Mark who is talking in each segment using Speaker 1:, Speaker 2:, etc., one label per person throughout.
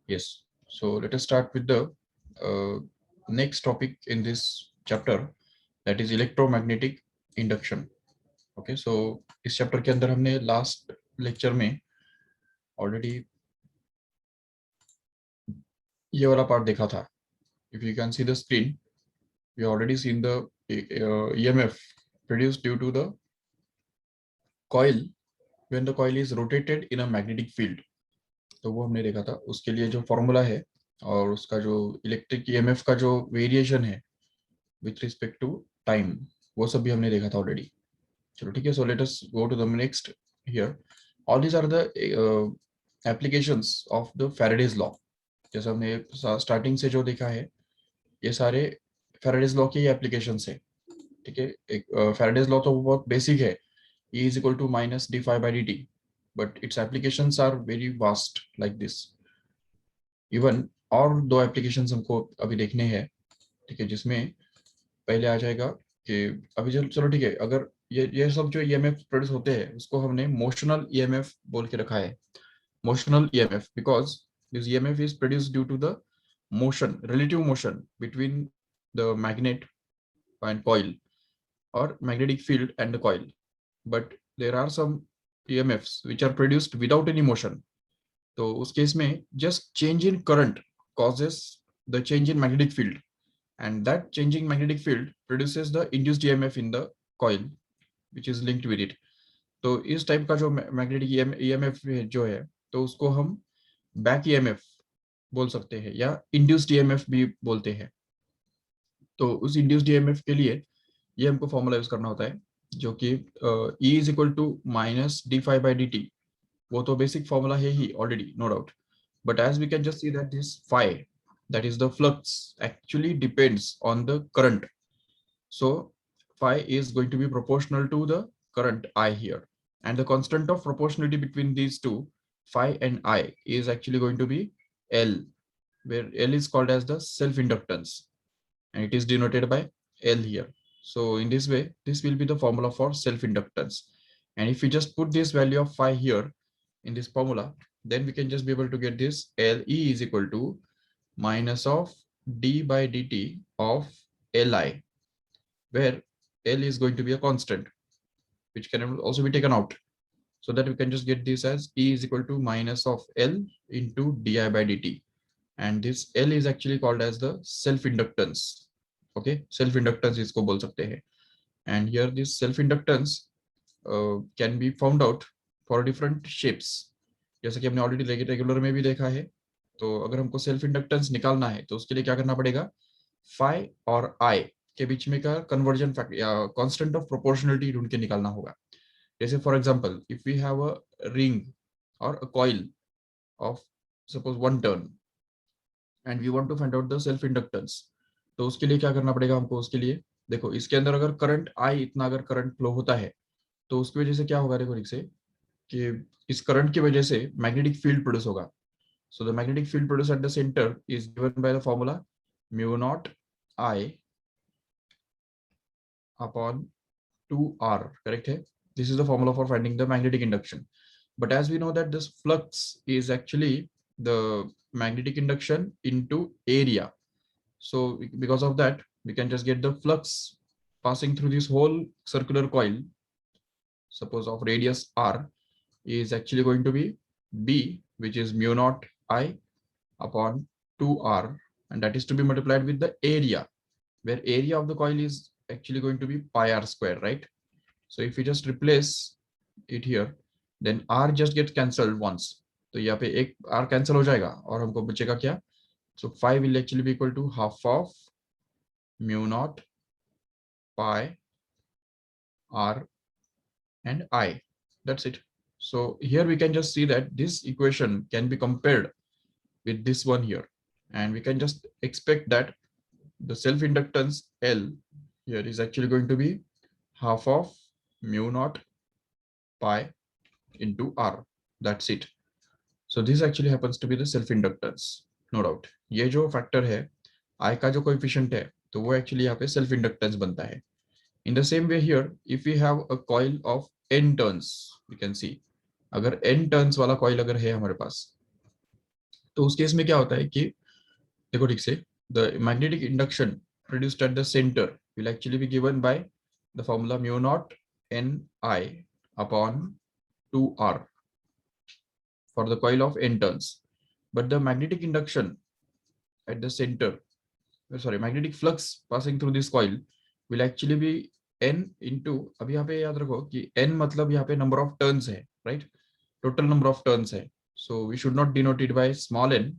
Speaker 1: Yes. So let us start with the uh, next topic in this chapter, that is electromagnetic induction. Okay. So इस chapter के अंदर हमने last lecture में already ये वाला part देखा था. If you can see the screen, we already seen the EMF produced due to the coil when the coil is rotated in a magnetic field. तो वो हमने देखा था. उसके लिए जो फॉर्मूला है और उसका जो इलेक्ट्रिक ईएमएफ का जो वेरिएशन है विथ रिस्पेक्ट टू टाइम, वो सब भी हमने देखा था ऑलरेडी. चलो ठीक है. So let us go to the next here. All these are the applications of the Faraday's law. जैसे हमने स्टार्टिंग से जो देखा है, ये सारे फैराडेज लॉ के एप्लीकेशंस है. ठीक है. एक फैराडेज लॉ तो बहुत बेसिक है, E is equal to minus d phi by dt, but its applications are very vast like this. Even और दो एप्लीकेशंस हमको अभी देखने हैं. ठीक है. जिसमें पहले आ जाएगा कि अभी चलो ठीक है, अगर ये सब जो ईएमएफ प्रोड्यूस होते हैं उसको हमने मोशनल ईएमएफ बोल के रखा है. Motional EMF because this EMF is produced due to the motion, relative motion between the magnet and coil or magnetic field and the coil. But there are some EMFs which are produced without any motion. तो उस case में just change in current causes the change in magnetic field, and that changing magnetic field produces the induced EMF in the coil which is linked with it. तो इस type का जो magnetic EMF जो है, तो उसको हम बैक EMF बोल सकते हैं या इंड्यूस्ड EMF भी बोलते हैं. तो उस इंड्यूस्ड EMF के लिए ये हमको फॉर्मूला यूज करना होता है, जो कि E is equal to minus D phi by D T. वो तो बेसिक फॉर्मूला है ही already, no doubt. But as we can just see that this phi, that is the flux, actually depends on the current. So phi is going to be proportional to the current I here, and the constant of proportionality between these two, phi and I, is actually going to be L, where L is called as the self inductance, and it is denoted by L here. So in this way, this will be the formula for self-inductance. And if we just put this value of phi here in this formula, then we can just be able to get this Le is equal to minus of d by dt of Li, where L is going to be a constant, which can also be taken out. So that we can just get this as E is equal to minus of L into di by dt. And this L is actually called as the self-inductance. Okay, self-inductance इसको बोल सकते हैं. And here this self-inductance can be found out for different shapes. जैसे कि हमने already regular में भी देखा है. तो अगर हमको सेल्फ इंडक्टेंस निकालना है तो उसके लिए क्या करना पड़ेगा, फाई और आई के बीच में का कन्वर्जन फैक्टर या कांस्टेंट ऑफ प्रोपोर्शनलिटी ढूंढ के निकालना होगा. जैसे for example, if we have a ring or a coil of suppose 1 turn and we want to find out the self inductance, तो उसके लिए क्या करना पड़ेगा हमको. उसके लिए देखो, इसके अंदर अगर करंट आई इतना अगर करंट फ्लो होता है, तो उसकी वजह से क्या होगा, देखो ठीक से, कि इस करंट की वजह से मैग्नेटिक फील्ड प्रोड्यूस होगा. So the magnetic field produce at the centre is given by the formula mu nought I upon 2r. Correct है. This is the formula for finding the magnetic induction. But as we know that this flux is actually the magnetic induction into area. So because of that, we can just get the flux passing through this whole circular coil, suppose of radius r, is actually going to be B, which is mu naught I upon 2r, and that is to be multiplied with the area, where area of the coil is actually going to be pi r square, right? So if we just replace it here, then r just gets cancelled once. तो यहाँ पे एक r cancel हो जाएगा और हमको बचेगा क्या. So phi will actually be equal to half of mu naught pi r and I. That's it. So here we can just see that this equation can be compared with this one here, and we can just expect that the self-inductance L here is actually going to be half of mu naught pi into r. That's it. So this actually happens to be the self-inductance, no doubt. ये जो factor है, I का जो coefficient है, तो वो actually यहाँ पे self-inductance बनता है. In the same way here, if we have a coil of n turns, we can see, अगर n turns वाला coil अगर है हमारे पास, तो उस केस में क्या होता है कि देखो ठीक से, the magnetic induction produced at the centre will actually be given by the formula mu naught N I upon 2r for the coil of n turns. But the magnetic induction at the center, magnetic flux passing through this coil will actually be n into, अभी यहाँ पे याद रखो कि n मतलब यहाँ पे number of turns है, right? Total number of turns है. So we should not denote it by small n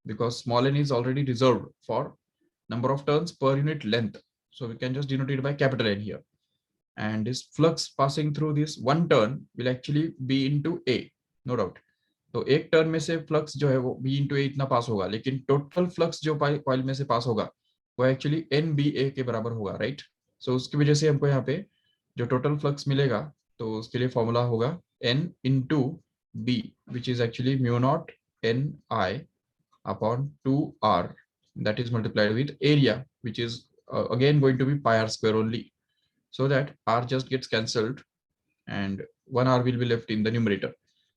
Speaker 1: because small n is already reserved for number of turns per unit length. So we can just denote it by capital N here. And this flux passing through this one turn will actually be into A, no doubt. तो एक turn में से flux जो है वो B into ए इतना पास होगा, लेकिन टोटल फ्लक्स जो कॉइल में से पास होगा वो एक्चुअली एन बी ए के बराबर होगा, राइट? सो उसकी वजह से हमको यहाँ पे जो टोटल फ्लक्स मिलेगा तो उसके लिए फॉर्मूला होगा N into B, which is actually mu naught N I upon 2r, that is multiplied with area, which is again going to be pi r square only, so that r just gets cancelled and 1r will be left in the numerator,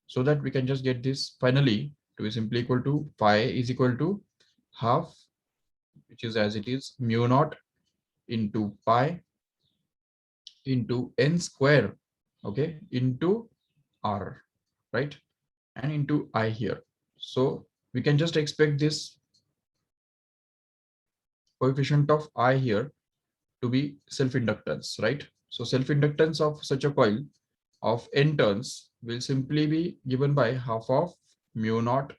Speaker 1: so that we can just get this finally to be simply equal to pi is equal to half, which is as it is mu naught into pi into n square, okay, into r, right, and into I here. So we can just expect this coefficient of I here to be self-inductance, right? So self-inductance of such a coil of n turns will simply be given by half of mu naught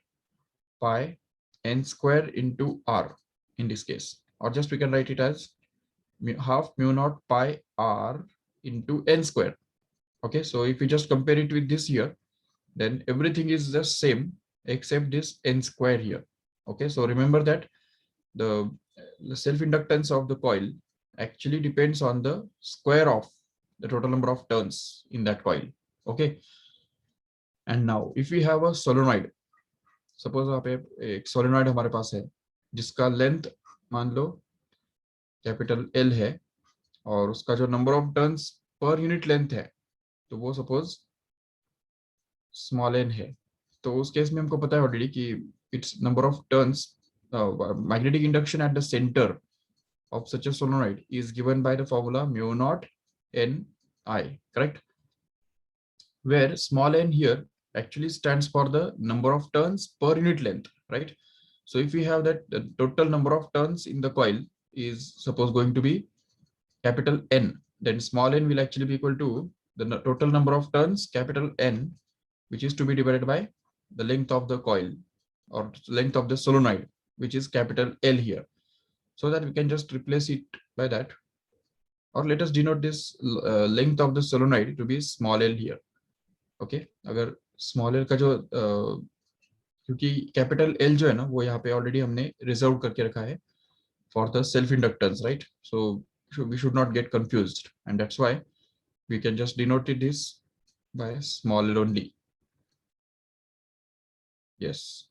Speaker 1: pi n square into r in this case, or just we can write it as half mu naught pi r into n square. Okay, so if we just compare it with this here, then everything is the same except this n square here. Okay, so remember that the self-inductance of the coil actually depends on the square of the total number of turns in that coil. Okay, and now if we have a solenoid, suppose यहाँ पे एक solenoid हमारे पास है जिसका length मान लो capital L है और उसका जो number of turns per unit length है तो वो सपोज स्मॉल एन है, तो उस केस में हमको पता है ऑलरेडी कि it's number of turns, magnetic induction at the center of such a solenoid is given by the formula mu naught n I, correct? Where small n here actually stands for the number of turns per unit length, right? So if we have that the total number of turns in the coil is suppose going to be capital N, then small n will actually be equal to the total number of turns capital N, which is to be divided by the length of the coil or length of the solenoid, which is capital L here, so that we can just replace it by that, or let us denote this length of the solenoid to be small l here. Okay, अगर small L का जो क्योंकि capital L जो है ना वो यहाँ पे ऑलरेडी हमने रिजर्व करके रखा है for the self inductance, right? So we should not get confused, and that's why we can just denote this by small l only. Yes.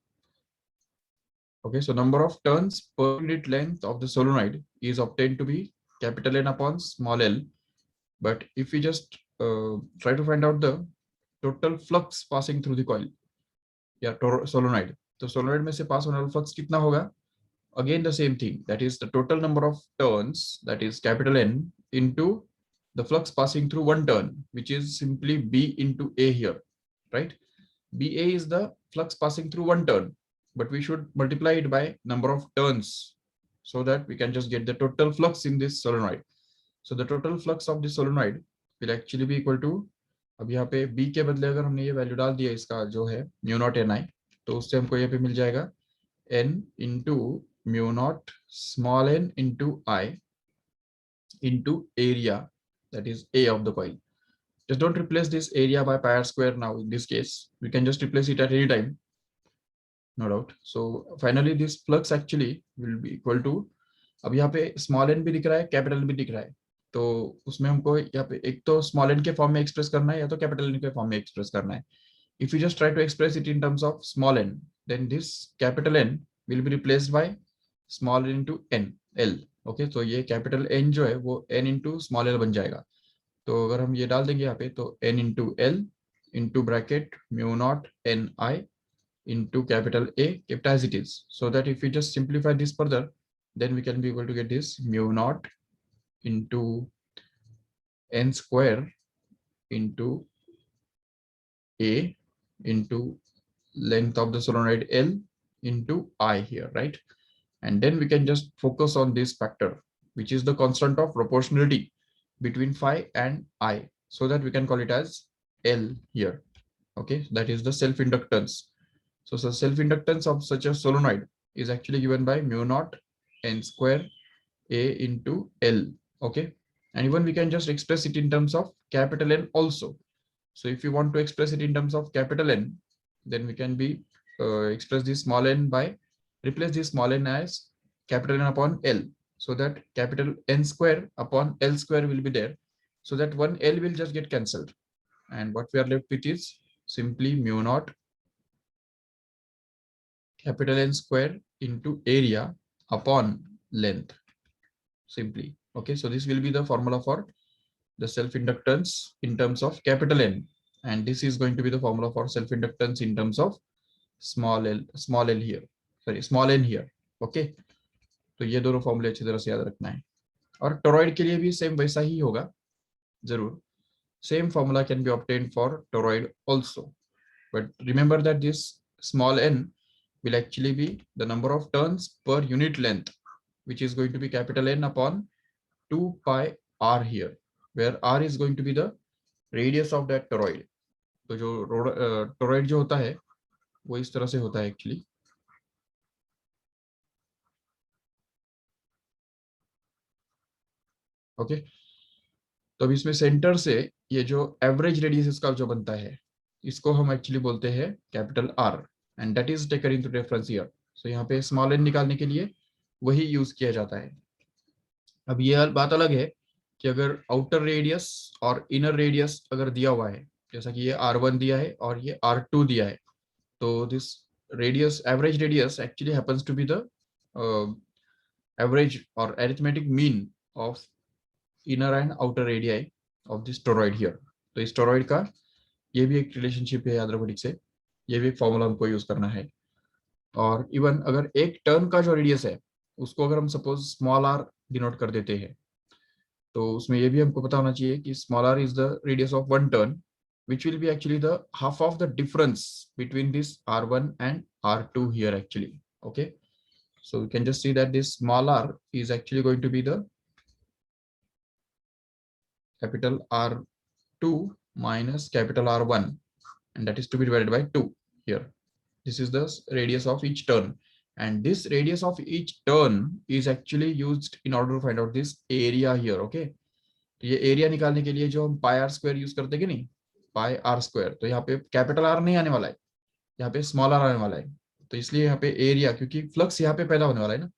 Speaker 1: Okay, so number of turns per unit length of the solenoid is obtained to be capital N upon small l. But if we just try to find out the total flux passing through the coil या solenoid, तो solenoid में से पास होने वाला flux कितना होगा? Again the same thing, that is the total number of turns, that is capital N into the flux passing through one turn, which is simply B into A here, right? BA is the flux passing through one turn, but we should multiply it by number of turns so that we can just get the total flux in this solenoid. So the total flux of the solenoid will actually be equal to, अब यहाँ पे B के बदले अगर हमने ये value डाल दिया इसका जो है म्यू नॉट एन आई, तो उससे हमको यहाँ पे मिल जाएगा n into mu naught small n into I into area, that is A of the coil. Just don't replace this area by pi r square now in this case. We can just replace it at any time, no doubt. So finally this flux actually will be equal to, अब यहाँ पे small n भी दिख रहा है capital भी दिख रहा है, तो उसमें हमको यहाँ पे एक तो स्मॉल n के फॉर्म में एक्सप्रेस करना है या तो कैपिटल n के फॉर्म में एक्सप्रेस करना है. If you just try to express it in terms of small n, then this capital N will be replaced by small n into n l. Okay, तो ये कैपिटल N जो है वो n into small l बन जाएगा. तो अगर हम ये डाल देंगे यहाँ पे तो n into l into bracket mu naught n I into capital A, kept as it is. So that if we just simplify this further, then we can be able to get this mu naught into n square into A into length of the solenoid L into I here, right? And then we can just focus on this factor, which is the constant of proportionality between phi and I, so that we can call it as L here. Okay, that is the self-inductance. So self-inductance of such a solenoid is actually given by mu naught n square A into L. Okay, and even we can just express it in terms of capital N also. So if you want to express it in terms of capital N, then we can be express this small n by replace this small n as capital N upon L, so that capital N square upon L square will be there, so that one L will just get cancelled, and what we are left with is simply mu naught capital N square into area upon length simply. Okay, so this will be the formula for the self-inductance in terms of capital N, and this is going to be the formula for self-inductance in terms of small l here, sorry small n here. Okay, तो ये दोनों फॉर्मूले अच्छी तरह से याद रखना है, और टोरॉइड के लिए भी सेम वैसा ही होगा जरूर. Same formula can be obtained for toroid also, but remember that this small n will actually be the number of turns per unit length, which is going to be capital N upon 2 pi r here, where r is going to be the radius of that toroid. तो जो toroid जो होता है वो इस तरह से होता है एक्चुअली. ओके, तो अब इसमें सेंटर से ये जो एवरेज रेडियस इसका जो बनता है, इसको हम एक्चुअली बोलते हैं capital R, and that is taken into reference here. So यहाँ पे स्मॉल एन निकालने के लिए वही यूज किया जाता है. अब ये बात अलग है कि अगर आउटर रेडियस और इनर रेडियस अगर दिया हुआ है, जैसा कि ये R1 दिया है और ये R2 दिया है, तो this radius average radius actually happens to be the average or arithmetic mean of inner and outer radii of this toroid here. तो इस टोरॉइड का ये भी एक रिलेशनशिप है याद रखो ठीक से, ये भी एक फॉर्मूला हमको यूज करना है. और इवन अगर एक टर्न का जो रेडियस है उसको अगर हम सपोज स्मॉल आर डिनोट कर देते हैं, तो उसमें ये भी हमको पता होना चाहिए कि small r is the radius of one turn, which will be actually the half of the difference between this R1 and R2 here actually. Okay, so we can just see that this small r is actually going to be the capital R2 minus capital R1, and that is to be divided by 2 here. This is the radius of each turn, and this radius of each turn is actually used in order to find out this area here. Okay, तो ये area निकालने के लिए जो हम पाई are square use करते हैं कि नहीं, पाई आर स्क्वायर, तो यहाँ पे कैपिटल आर नहीं आने वाला है, यहाँ पे स्मॉल आर आने वाला है. तो इसलिए यहाँ पे एरिया, क्योंकि फ्लक्स यहाँ पे पैदा होने वाला है ना,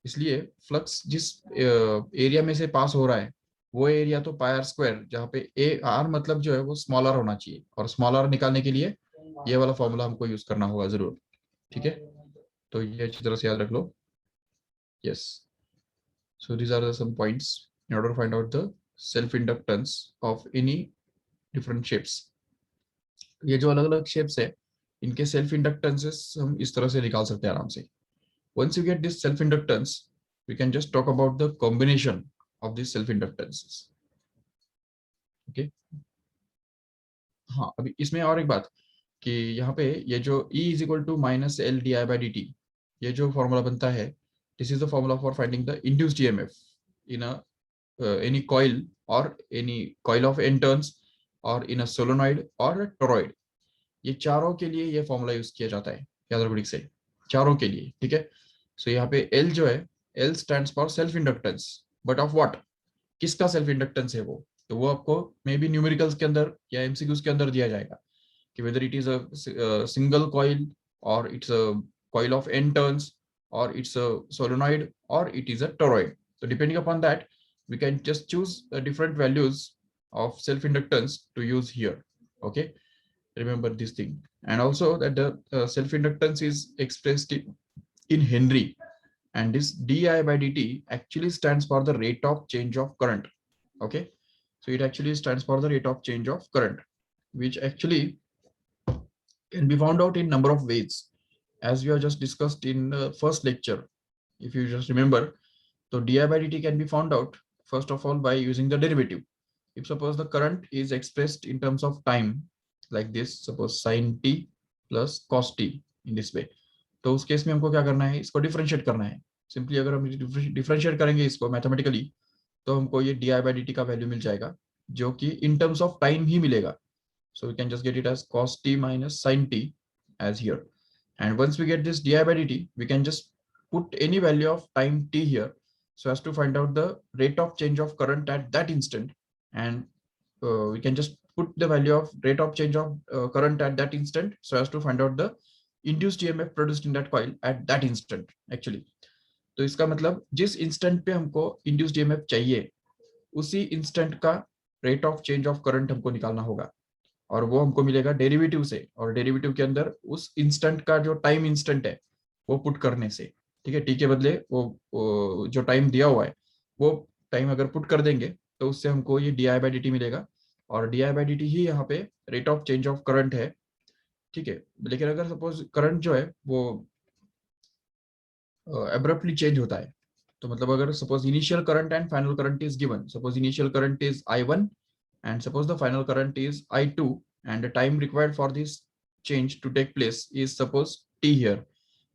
Speaker 1: इसलिए फ्लक्स जिस एरिया में से पास हो रहा है वो एरिया तो पाई आर स्क्वायर, जहाँ पे ए आर मतलब जो है वो स्मॉल आर होना चाहिए, और स्मॉल आर निकालने के लिए ये वाला फॉर्मूला हमको यूज करना होगा जरूर. ठीक है, तो ये अच्छी तरह से याद रख लो. Yes, so these are some points in order to find out the self inductance of any different shapes. ये जो अलग अलग शेप्स है इनके सेल्फ इंडक्टेंसेस हम इस तरह से निकाल सकते हैं आराम से. Once you get this self inductance, we can just talk about the combination of these self inductances. Okay, हाँ, अभी इसमें और एक बात कि यहाँ पे ये जो E is equal to minus L di by dt, ये जो फॉर्मूला बनता है, this is the formula for finding the induced EMF in a any coil or any coil of n turns or in a solenoid or a toroid. ये चारों के लिए ये formula use किया जाता है, याद रखो ठीक से, चारों के लिए. ठीक है, सो यहाँ पे L जो है, L stands for self inductance, but of what, किसका सेल्फ इंडक्टेंस है वो, तो वो आपको मे बी न्यूमेरिकल्स के अंदर या एमसीक्यूज के अंदर दिया जाएगा कि whether it is a single coil or it's a coil of n turns or it's a solenoid or it is a toroid. So depending upon that, we can just choose different values of self inductance to use here. Okay, remember this thing, and also that the self inductance is expressed in Henry, and this di by dt actually stands for the rate of change of current. Okay, so it actually stands for the rate of change of current, which actually can be found out in number of ways, as we have just discussed in the first lecture. If you just remember, so di by dt can be found out first of all by using the derivative. If suppose the current is expressed in terms of time like this, suppose sin t plus cos t in this way, तो उस case में हमको क्या करना है, इसको differentiate करना है. सिंपली अगर हम डिफरेंशिएट करेंगे इसको मैथमेटिकली, तो हमको ये di by dt का वैल्यू मिल जाएगा जो कि इन टर्म्स ऑफ टाइम ही मिलेगा. So we can just get it as cos t minus sin t as here. And once we get this di by dt, we can just put any value of time t here so as to find out the rate of change of current at that instant. And we can just put the value of rate of change of current at that instant so as to find out the induced EMF produced in that coil at that instant actually. तो इसका मतलब जिस instant पे हमको induced EMF चाहिए उसी instant का rate of change of current हमको निकालना होगा, और वो हमको मिलेगा डेरिवेटिव से, और डेरिवेटिव के अंदर उस इंस्टेंट का जो टाइम इंस्टेंट है वो पुट करने से. ठीक है, टी के बदले वो जो टाइम दिया हुआ है वो टाइम अगर पुट कर देंगे तो उससे हमको ये D I by D T मिलेगा, और D I by D T ही यहाँ पे rate of change of current है. ठीक है, लेकिन अगर सपोज करंट जो है वो एब्रप्टली चेंज होता है, तो मतलब अगर suppose initial current and final current is given, suppose initial current is I1 and suppose the final current is I2 and the time required for this change to take place is suppose t here,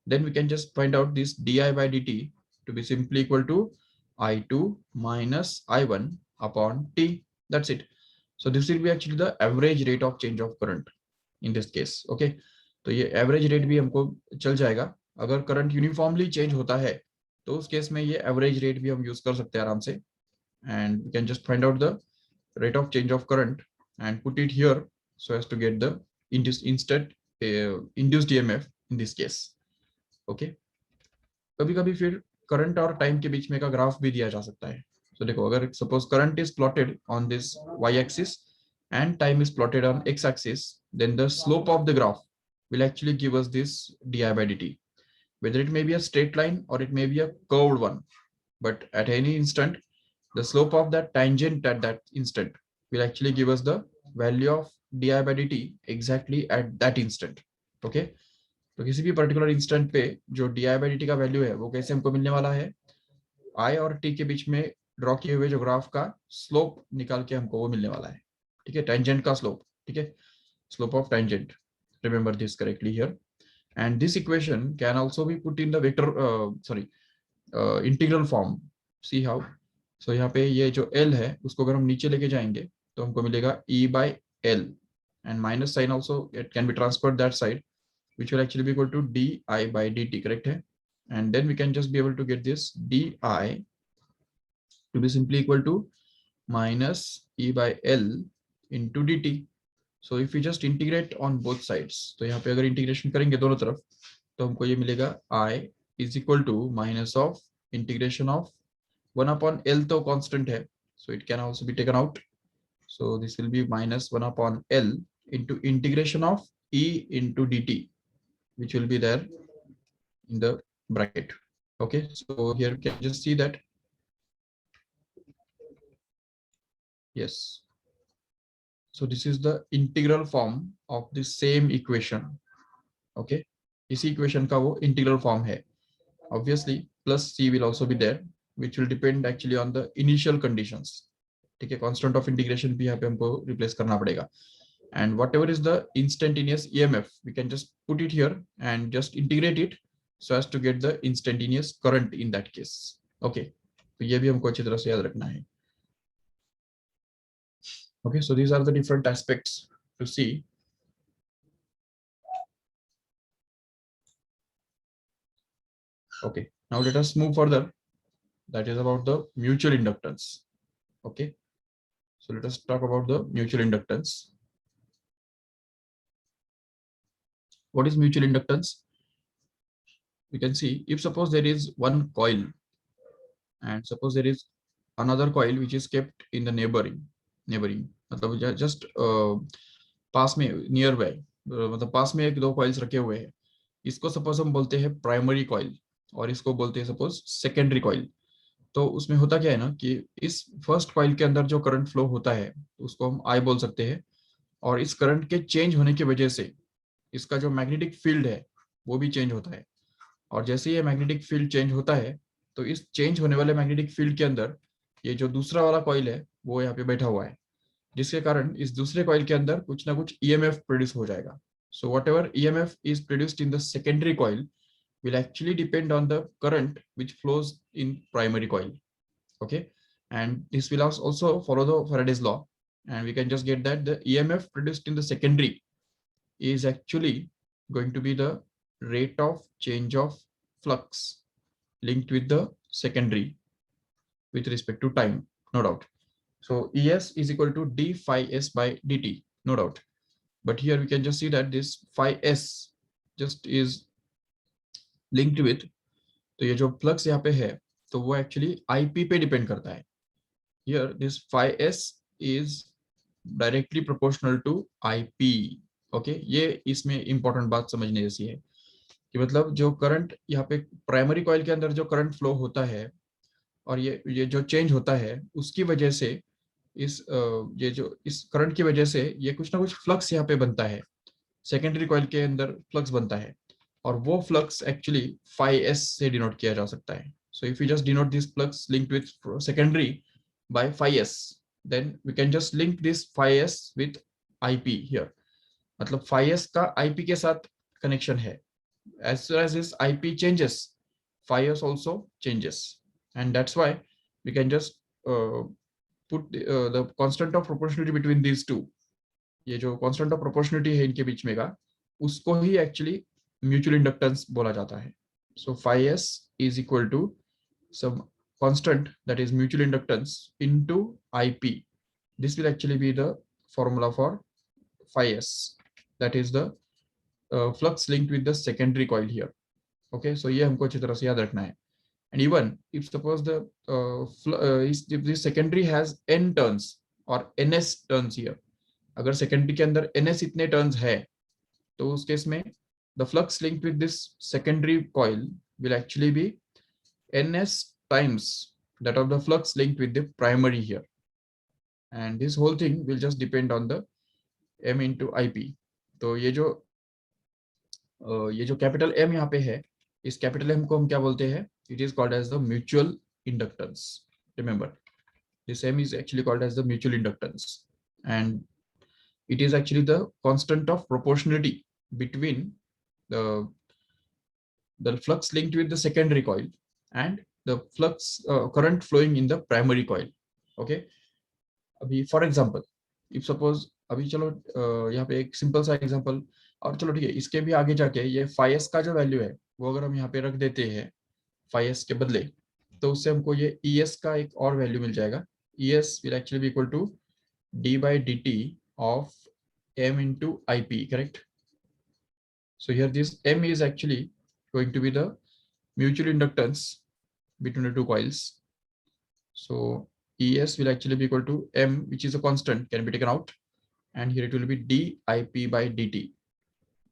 Speaker 1: then we can just find out this di by dt to be simply equal to I2 minus I1 upon t. That's it. So this will be actually the average rate of change of current in this case. Okay, तो ये average rate भी हमको चल जाएगा. अगर current uniformly change होता है तो उस केस में ये एवरेज रेट भी हम यूज कर सकते हैं आराम से, and we can just find out the rate of change of current and put it here so as to get the induced EMF in this case. Okay, कभी कभी फिर करंट और टाइम के बीच में का ग्राफ भी दिया जा सकता है. तो देखो, अगर suppose current is plotted on this y axis and time is plotted on x axis, then the slope of the graph will actually give us this di by dt, whether it may be a straight line or it may be a curved one, but at any instant the slope of that tangent at that instant will actually give us the value of di by dt exactly at that instant. Okay, तो किसी भी particular instant पे जो di by dt का value है वो कैसे हमको मिलने वाला है, I और t के बीच में ड्रॉ किए हुए जो ग्राफ का स्लोप निकाल के हमको वो मिलने वाला है. ठीक है, टेंजेंट का स्लोप. ठीक है, slope of tangent, remember this correctly here. And this equation can also be put in the vector integral form. See how. So यहाँ पे ये जो L है उसको अगर हम नीचे लेके जाएंगे तो हमको मिलेगा E by L, and minus sign also it can be transferred that side, which will actually be equal to di by dt, correct है. And then we can just be able to get this di to be simply equal to minus E by L into dt. So if we just integrate on both sides, तो यहाँ पे अगर integration करेंगे दोनों तरफ तो हमको ये मिलेगा I is equal to minus of integration of 1 upon L तो constant है, so it can also be taken out. So this will be minus 1 upon L into integration of E into dt, which will be there in the bracket. Okay, so here you can just see that. Yes. So this is the integral form of the same equation. Okay, इसी equation का वो integral form है. Obviously, plus C will also be there, which will depend actually on the initial conditions. ठीक है, constant of integration भी यहाँ पे हमको replace करना पड़ेगा. And whatever is the instantaneous EMF, we can just put it here and just integrate it so as to get the instantaneous current in that case. Okay, तो ये भी हमको अच्छी तरह से याद रखना है. Okay, so these are the different aspects to see. Okay, now let us move further. That is about the mutual inductance. Okay, so let us talk about the mutual inductance. What is mutual inductance? We can see if suppose there is one coil and suppose there is another coil which is kept in the neighboring मतलब just पास में near by, मतलब पास में एक दो coils रखे हुए हैं. इसको सपोज हम बोलते हैं प्राइमरी कॉइल और इसको बोलते हैं सपोज सेकेंडरी कॉइल. तो उसमें होता क्या है ना कि इस फर्स्ट कॉइल के अंदर जो करंट फ्लो होता है उसको हम आई बोल सकते हैं, और इस करंट के चेंज होने की वजह से इसका जो मैग्नेटिक फील्ड है वो भी चेंज होता है। और जैसे ये मैग्नेटिक फील्ड चेंज होता है तो इस चेंज होने वाले मैग्नेटिक फील्ड के अंदर ये जो दूसरा वाला कॉइल है वो यहाँ पे बैठा हुआ है, जिसके कारण इस दूसरे कॉइल के अंदर कुछ ना कुछ ईएमएफ प्रोड्यूस हो जाएगा। So what ever EMF is produced in the secondary coil will actually depend on the current which flows in primary coil. Okay, and this will also follow the Faraday's law, and we can just get that the EMF produced in the secondary is actually going to be the rate of change of flux linked with the secondary with respect to time, no doubt. So ES is equal to d phi s by dt, no doubt. But here we can just see that this phi s just is linked with, तो ये जो flux यहाँ पे है तो वो actually IP पे depend करता है। Here this phi S is directly proportional to IP. Okay, ये इसमें इंपॉर्टेंट बात समझने जैसी है कि मतलब जो करंट यहाँ पे प्राइमरी कॉइल के अंदर जो करंट फ्लो होता है और ये जो चेंज होता है उसकी वजह से ये जो इस करंट की वजह से ये कुछ ना कुछ फ्लक्स यहाँ पे बनता है, सेकेंडरी कॉइल के अंदर फ्लक्स बनता है, और वो फ्लक्स एक्चुअली फाई एस से डिनोट किया जा सकता है। So if you just denote this flux linked with secondary by phi S, then we can just link this phi S with IP here. मतलब फाई एस का IP के साथ connection है। as soon as this IP changes, phi s also changes, and that's why we can just put the constant of proportionality between these two. ये जो constant of proportionality है इनके बीच में का, उसको ही actually mutual inductance बोला जाता है. So phi s is equal to some constant that is mutual inductance into IP. This will actually be the formula for phi s. That is the flux linked with the secondary coil here. Okay, so ये हमको अच्छी तरह से याद रखना है. And even if suppose if the secondary has n turns or ns turns here, अगर secondary के अंदर ns इतने turns है तो उस केस में the flux linked with this secondary coil will actually be ns times that of the flux linked with the primary here, and this whole thing will just depend on the m into ip. तो ये जो capital M यहाँ पे है, इस capital M को हम क्या बोलते हैं? It is called as the mutual inductance. Remember, this M is actually called as the mutual inductance, and it is actually the constant of proportionality between the flux linked with the secondary coil and the flux current flowing in the primary coil. Okay. अभी for example if suppose अभी चलो यहाँ पे एक simple सा example, और चलो ठीक है, इसके भी आगे जाके ये फाइस का जो वैल्यू है वो अगर हम यहाँ पे रख देते हैं फाइस के बदले, तो उससे हमको ये ES का एक और वैल्यू मिल जाएगा. ES will actually be equal to d by dt of m into ip, correct? So here this m is actually going to be the mutual inductance between the two coils. So ES will actually be equal to m, which is a constant, can be taken out, and here it will be dip by dt.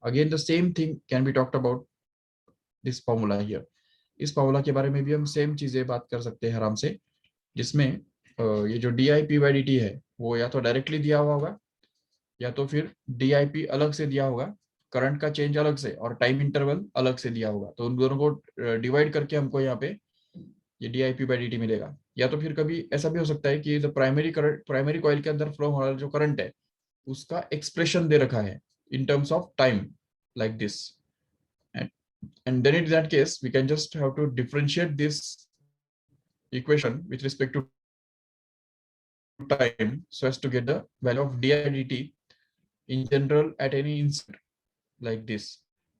Speaker 1: Again, the same thing can be talked about this formula here. इस formula के बारे में भी हम same चीजें बात कर सकते हैं आराम से, जिसमें ये जो dip by dt है वो या तो डायरेक्टली दिया हुआ होगा या तो फिर dip अलग से दिया होगा, करंट का चेंज अलग से और टाइम इंटरवल अलग से दिया होगा, तो उन दोनों को डिवाइड करके हमको यहाँ पे ये dip by dt मिलेगा. या तो फिर कभी ऐसा भी हो सकता है कि प्राइमरी कॉइल के अंदर फ्लो होने वाला जो करंट है उसका एक्सप्रेशन दे रखा है in terms of time like this, and then in that case we can just have to differentiate this equation with respect to time so as to get the value of dt in general at any instant like this.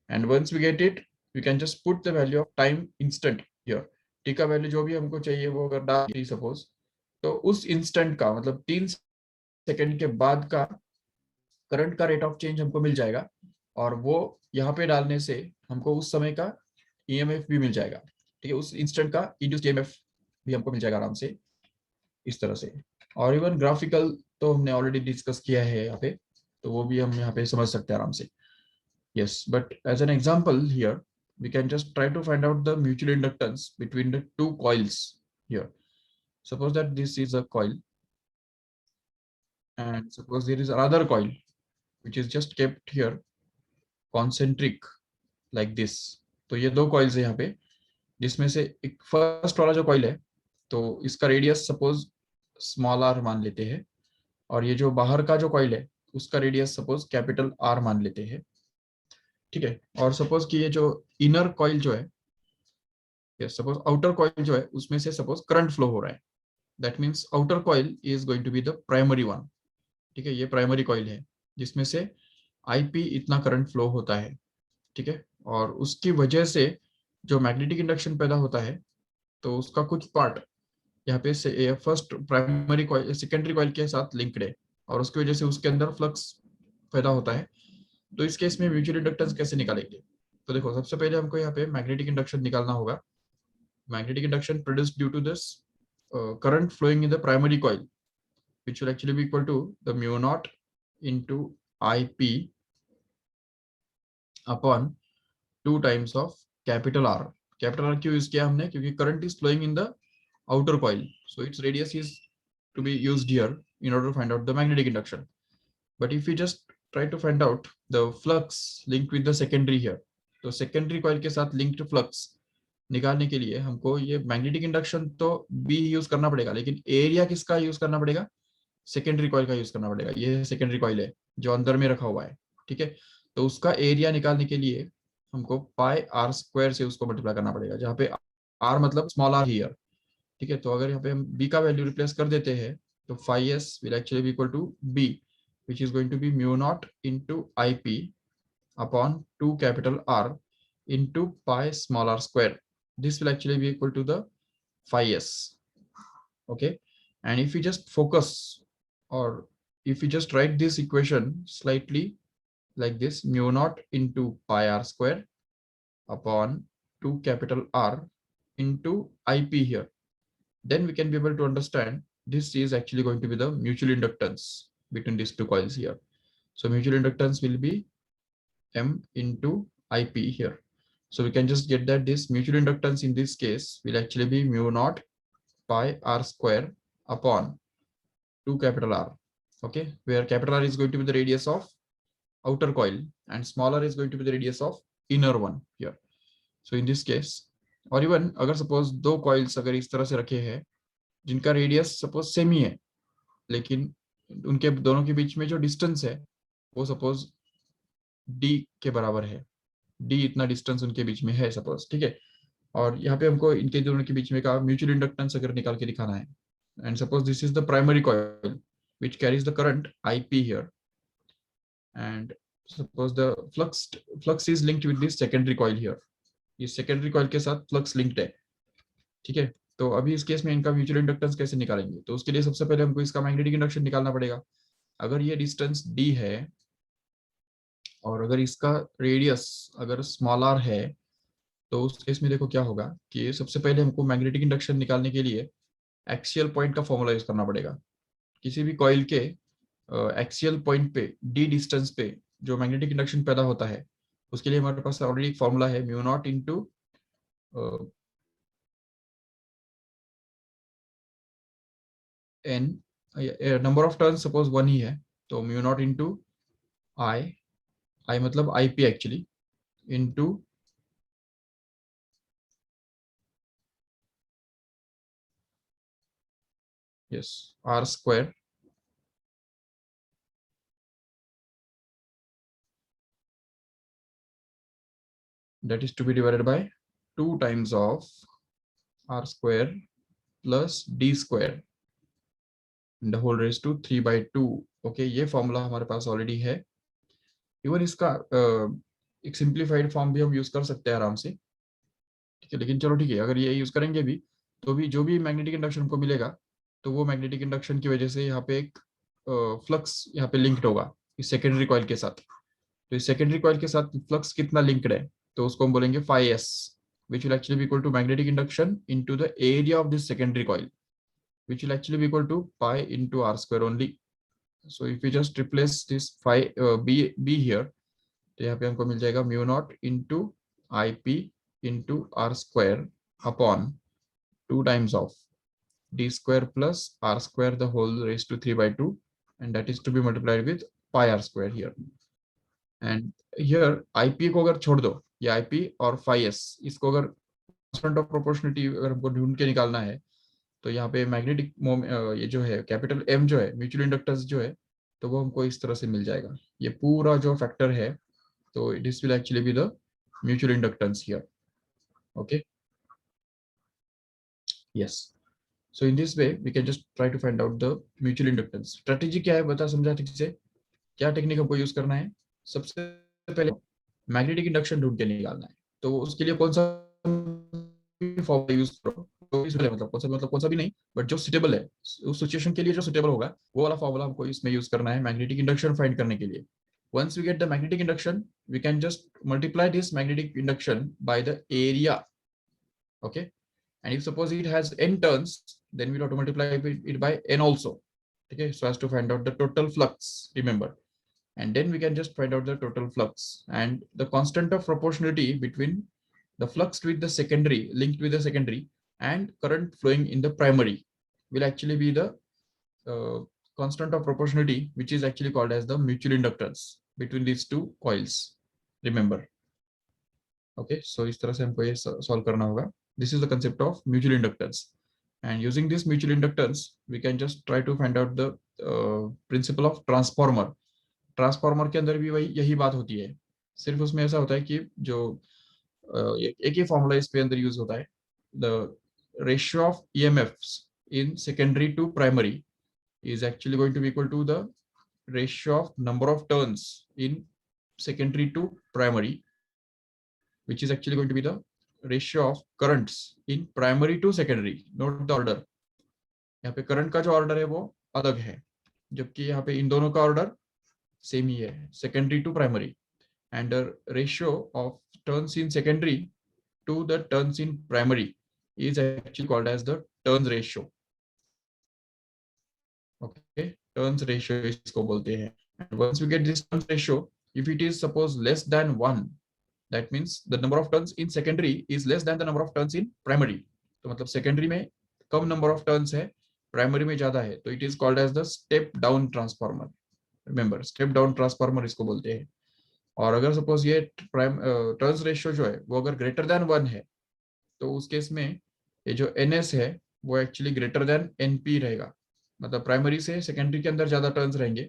Speaker 1: And once we get it, we can just put the value of time instant here. t का value जो भी हमको चाहिए वो अगर डाल दी suppose, तो उस इंस्टेंट का मतलब 3 सेकंड के बाद का करंट का रेट ऑफ चेंज हमको मिल जाएगा, और वो यहाँ पे डालने से हमको उस समय का ईएमएफ भी मिल जाएगा. ठीक है, उस इंस्टेंट का इंड्यूस्ड ईएमएफ भी हमको मिल जाएगा आराम से इस तरह से. और इवन ग्राफिकल तो हमने ऑलरेडी डिस्कस किया है यहाँ पे, तो वो भी हम यहाँ पे समझ सकते हैं आराम से. Yes, but as an example here we can just try to find out the mutual inductance between the two coils here. Suppose that this is a coil, and suppose there is another coil which is just kept here, concentric like this. तो ये दो coils है यहाँ पे, जिसमें से एक first वाला जो कॉइल है तो इसका रेडियस सपोज स्मॉल आर मान लेते हैं, और ये जो बाहर का जो कॉइल है उसका रेडियस सपोज कैपिटल आर मान लेते हैं। ठीक है, और सपोज कि ये जो इनर कॉइल जो है, सपोज आउटर कॉइल जो है उसमें से सपोज करंट फ्लो हो रहा है, that means outer coil is going to be the primary one. ठीक है, ये प्राइमरी कॉइल है जिसमें से आईपी इतना करंट फ्लो होता है। ठीक है, और उसकी वजह से जो मैग्नेटिक इंडक्शन पैदा होता है तो उसका कुछ पार्ट यहाँ पे से first primary coil secondary coil के साथ लिंक्ड है, और उसकी वजह से उसके अंदर फ्लक्स पैदा होता है। तो इस केस में म्यूचुअल इंडक्टेंस कैसे निकालेंगे? तो देखो, सबसे पहले हमको यहाँ पे मैग्नेटिक इंडक्शन निकालना होगा। Magnetic induction produced due to this current flowing in the primary coil, which will actually be equal to the mu naught into Ip upon 2 times of capital R. Capital R क्यों use किया हमने? क्योंकि current is flowing in the outer coil, so its radius is to be used here in order to find out the magnetic induction. But if we just try to find out the flux linked with the secondary here, तो secondary coil के साथ linked flux निकालने के लिए हमको ये magnetic induction तो B use करना पड़ेगा, लेकिन एरिया किसका यूज करना पड़ेगा? सेकेंडरी कॉइल का यूज करना पड़ेगा। ये सेकेंडरी कॉइल है जो अंदर में रखा हुआ है। ठीक है, तो उसका एरिया निकालने के लिए हमको पाई आर स्क्वायर से उसको मल्टीप्लाई करना पड़ेगा, जहाँ पे आर मतलब स्मॉल आर हियर। ठीक है, तो अगर यहाँ पे हम बी का वैल्यू रिप्लेस कर देते हैं तो phi S will actually be equal to B, which is going to be mu naught into I P upon 2 capital R into pi small r square. This will actually be equal to the phi s. Okay, and if we just focus, or if we just write this equation slightly like this, mu naught into pi r square upon 2 capital R into ip here, then we can be able to understand this is actually going to be the mutual inductance between these two coils here. So mutual inductance will be M into IP here. So we can just get that this mutual inductance in this case will actually be mu naught pi r square upon 2 capital R. Okay, where capital R is going to be the radius of outer coil and smaller is going to be the radius of inner one here. So in this case, और even अगर suppose दो coils अगर इस तरह से रखे हैं जिनका रेडियस सपोज सेम ही है, लेकिन उनके दोनों के बीच में जो डिस्टेंस है वो सपोज डी के बराबर है, डी इतना डिस्टेंस उनके बीच में है सपोज। ठीक है, और यहाँ पे हमको इनके दोनों के बीच में का म्यूचुअल इंडक्टेंस अगर निकाल के दिखाना है, and suppose this is the primary coil which carries the current IP here, and suppose the flux is linked with this secondary coil here. ये secondary coil के साथ flux linked है। ठीक है, तो अभी इस केस में इनका म्यूचुअल इंडक्टेंस कैसे निकालेंगे? तो उसके लिए सबसे पहले हमको इसका मैग्नेटिक इंडक्शन निकालना पड़ेगा। अगर ये डिस्टेंस d है और अगर इसका रेडियस अगर स्मॉल r है, तो उस केस में देखो क्या होगा कि सबसे पहले हमको मैग्नेटिक इंडक्शन निकालने के लिए एक्सियल पॉइंट का फॉर्मूला यूज करना पड़ेगा। किसी भी कॉइल के एक्सियल पॉइंट पे डी डिस्टेंस पे जो मैग्नेटिक इंडक्शन पैदा होता है उसके लिए हमारे पास ऑलरेडी एक फॉर्मूला है, mu naught into N, number of turn suppose 1 ही है, तो mu naught into I, I मतलब I P actually, into yes r square that is to be divided by 2 times of r square plus d square and the whole raised to 3/2। Okay, ये formula हमारे पास already है। Even इसका एक simplified form भी हम use कर सकते हैं आराम से। ठीक है, लेकिन चलो ठीक है, अगर ये यूज करेंगे भी तो भी जो भी मैग्नेटिक इंडक्शन को मिलेगा तो वो मैग्नेटिक इंडक्शन की वजह से यहाँ पे एक फ्लक्स यहाँ पे लिंक्ड होगा इस सेकेंडरी कॉइल के साथ। तो इस सेकेंडरी कॉइल के साथ फ्लक्स कितना लिंक्ड है, तो उसको हम बोलेंगे phi S, which will actually be equal to magnetic induction into the area of this secondary coil, which will actually be equal to pi into r square only. So if we just replace this phi b here, तो यहाँ पे हमको मिल जाएगा mu naught into I P into r square upon 2 times of d square plus r square the whole raised to 3/2, and that is to be multiplied with pi r square here. And here IP को अगर छोड़ दो, ये IP और phi S, इसको अगर constant of proportionality अगर हमको ढूंढ के निकालना है, तो यहाँ पे मैग्नेटिक ये जो है कैपिटल एम जो है, म्यूचुअल इंडक्टेंस जो है, तो वो हमको इस तरह से मिल जाएगा। ये पूरा जो फैक्टर है, तो this will actually be the mutual inductance here. Okay, yes. So in this way we can just try to find out the mutual inductance. Strategy क्या है बता, समझा ठीक से? क्या टेक्निक हमको यूज करना है? सबसे पहले मैग्नेटिक इंडक्शन ढूंढ के निकालना है। तो उसके लिए कौन सा फॉर्मूला यूज करो, तो इसमें मतलब कौन सा भी नहीं, बट जो सुटेबल है उस सिचुएशन के लिए, जो सुटेबल होगा वो वाला फॉर्मूला हमको इसमें यूज करना है मैग्नेटिक इंडक्शन फाइंड करने के लिए। once we get the magnetic induction, we can just multiply this magnetic induction by the area. Okay, and if suppose it has n turns, then we'll have to multiply it by n also. Okay, so as to find out the total flux, remember. And then we can just find out the total flux, and the constant of proportionality between the flux with the secondary, linked with the secondary, and current flowing in the primary will actually be the constant of proportionality, which is actually called as the mutual inductance between these two coils, remember. Okay, so इस तरह से हमको ये solve करना होगा. This is the concept of mutual inductance, and using this mutual inductance we can just try to find out the principle of transformer. Transformer के अंदर भी वही यही बात होती है, सिर्फ उसमें ऐसा होता है कि जो एक ही फॉर्मूला इस पे अंदर यूज होता है, the ratio of EMFs in secondary to primary is actually going to be equal to the ratio of number of turns in secondary to primary, which is actually going to be the ratio of currents in primary to secondary. Note the order. यहाँ पे current का जो order है वो अलग है, जबकि यहाँ पे इन दोनों का ऑर्डर सेम ही है, secondary to primary. And the ratio of turns in secondary to the turns in primary is actually called as the turns ratio. Okay, turns ratio इसको बोलते हैं. And once we get this turns ratio, if it is suppose less than 1, that means the number of turns in secondary is less than the number of turns in primary. तो मतलब secondary में कम number of turns है, primary में ज्यादा है, तो it is called as the step down transformer. Remember, step down transformer इसको बोलते हैं. और अगर सपोज ये टर्न्स रेशियो जो है वो अगर ग्रेटर देन 1 है, तो उस केस में ये जो NS है वो एक्चुअली ग्रेटर देन NP रहेगा, मतलब प्राइमरी से सेकेंडरी के अंदर ज्यादा टर्न्स रहेंगे,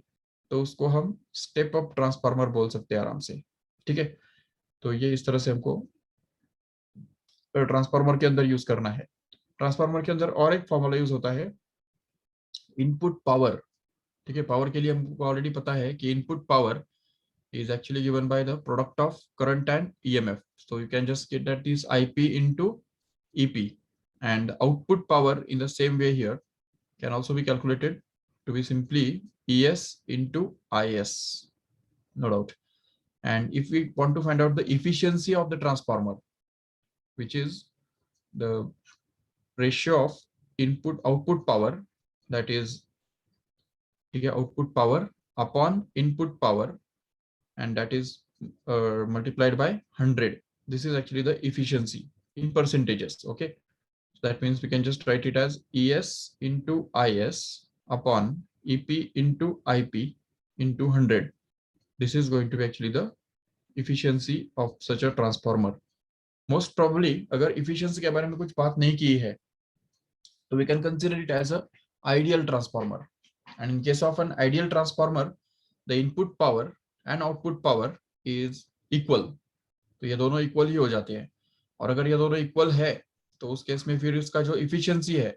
Speaker 1: तो उसको हम स्टेप अप ट्रांसफार्मर बोल सकते हैं आराम से. ठीक है, तो ये इस तरह से हमको ट्रांसफार्मर के अंदर यूज करना है. ट्रांसफार्मर के अंदर और एक फॉर्मूला यूज होता है, इनपुट पावर. ठीक है, पावर के लिए हमको ऑलरेडी पता है कि input power is actually given by the product of current and EMF. So you can just get that is IP into EP, and output power in the same way here can also be calculated to be simply ES into IS, no doubt. And if we want to find out the efficiency of the transformer, which is the ratio of input output power, that is output power upon input power, and that is multiplied by 100. This is actually the efficiency in percentages. Okay, so that means we can just write it as ES into IS upon EP into IP into 100. This is going to be actually the efficiency of such a transformer. Most probably अगर efficiency के बारे में कुछ बात नहीं की है, तो we can consider it as a ideal transformer. And in case of an ideal transformer, the input power and output power is equal. तो ये दोनों इक्वल ही हो जाते हैं, और अगर ये दोनों इक्वल है तो उस केस में फिर इसका जो इफिशियंसी है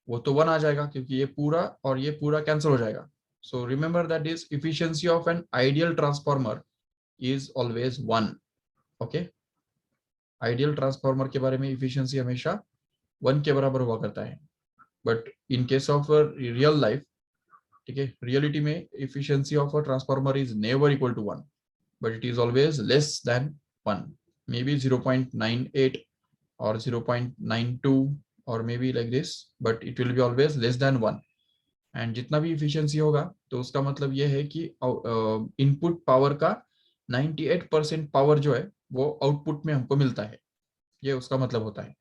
Speaker 1: वो तो 1 आ जाएगा, क्योंकि ये पूरा और ये पूरा कैंसिल हो जाएगा. So remember that is efficiency of an ideal transformer is always 1. Okay, ideal transformer के बारे में इफिशियंसी हमेशा 1 के बराबर हुआ करता है, but in case of real life, ठीक है, रियलिटी में efficiency of a transformer is never equal to 1, but it is always less than 1, maybe 0.98 or 0.92 or maybe like this, but it will be always less than 1. and जितना भी efficiency होगा तो उसका मतलब ये है कि इनपुट पावर का 98% पावर जो है वो आउटपुट में हमको मिलता है, ये उसका मतलब होता है.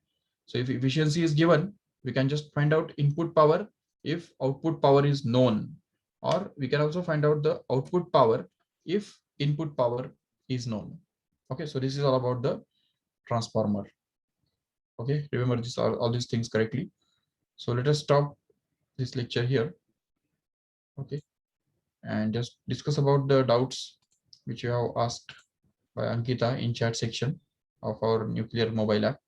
Speaker 1: so if efficiency is given, we can just find out input power if output power is known, or we can also find out the output power if input power is known. Okay, so this is all about the transformer. Okay, remember this all these things correctly. So let us stop this lecture here. Okay, and just discuss about the doubts which you have asked by Ankita in chat section of our nuclear mobile app.